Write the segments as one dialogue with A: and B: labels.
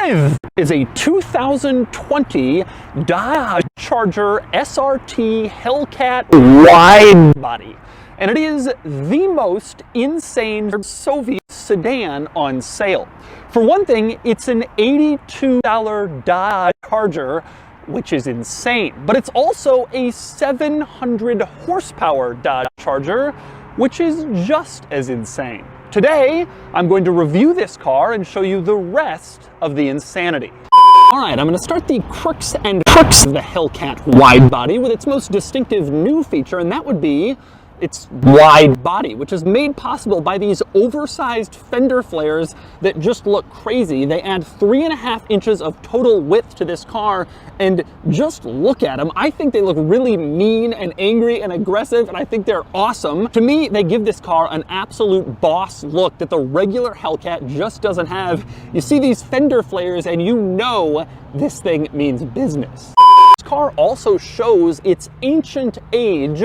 A: This is a 2020 Dodge Charger SRT Hellcat wide body, and it is the most insane Soviet sedan on sale. For one thing, it's an $82 Dodge Charger, which is insane, but it's also a 700 horsepower Dodge Charger, which is just as insane. Today, I'm going to review this car and show you the rest of the insanity. All right, I'm going to start the crux of the Hellcat wide body with its most distinctive new feature, and that would be its wide body, which is made possible by these oversized fender flares that just look crazy. They add 3.5 inches of total width to this car, and just look at them. I think they look really mean and angry and aggressive, and I think they're awesome. To me, they give this car an absolute boss look that the regular Hellcat just doesn't have. You see these fender flares and you know this thing means business. This car also shows its ancient age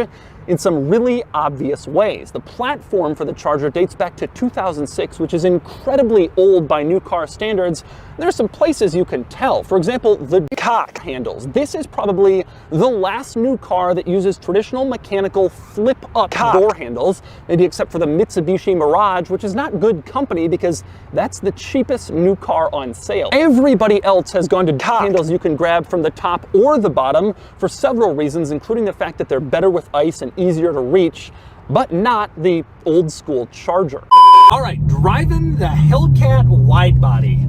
A: in some really obvious ways. The platform for the Charger dates back to 2006, which is incredibly old by new car standards. There are some places you can tell. For example, the cock handles. This is probably the last new car that uses traditional mechanical flip-up door handles, maybe except for the Mitsubishi Mirage, which is not good company because that's the cheapest new car on sale. Everybody else has gone to cock handles you can grab from the top or the bottom for several reasons, including the fact that they're better with ice and easier to reach, but not the old school Charger. All right, driving the Hellcat wide body.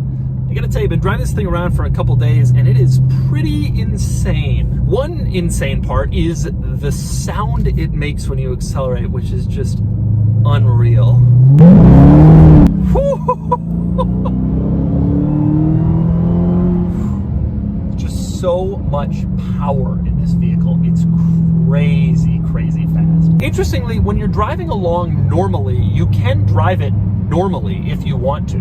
A: I gotta tell you, I've been driving this thing around for a couple days and it is pretty insane. One insane part is the sound it makes when you accelerate, which is just unreal. Just so much power in this vehicle. It's crazy, crazy fast. Interestingly, when you're driving along normally, you can drive it normally if you want to.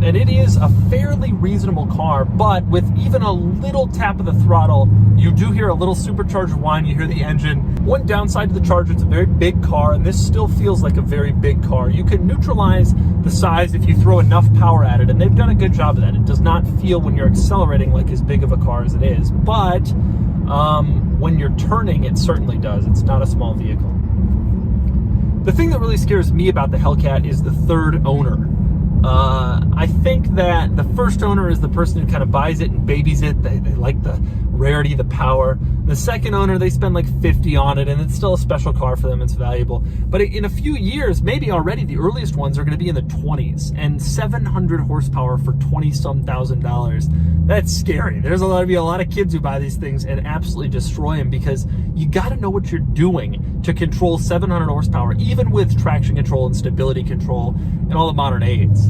A: And it is a fairly reasonable car, but with even a little tap of the throttle, you do hear a little supercharger whine, you hear the engine. One downside to the Charger, it's a very big car, and this still feels like a very big car. You can neutralize the size if you throw enough power at it, and they've done a good job of that. It does not feel when you're accelerating like as big of a car as it is, but when you're turning, it certainly does. It's not a small vehicle. The thing that really scares me about the Hellcat is the third owner. I think that the first owner is the person who kind of buys it and babies it. They like the rarity, the power. The second owner, they spend like 50 on it, and it's still a special car for them. It's valuable. But in a few years, maybe already, the earliest ones are going to be in the 20s, and 700 horsepower for $20-some thousand. That's scary. There's a lot of kids who buy these things and absolutely destroy them, because you got to know what you're doing to control 700 horsepower, even with traction control and stability control and all the modern aids.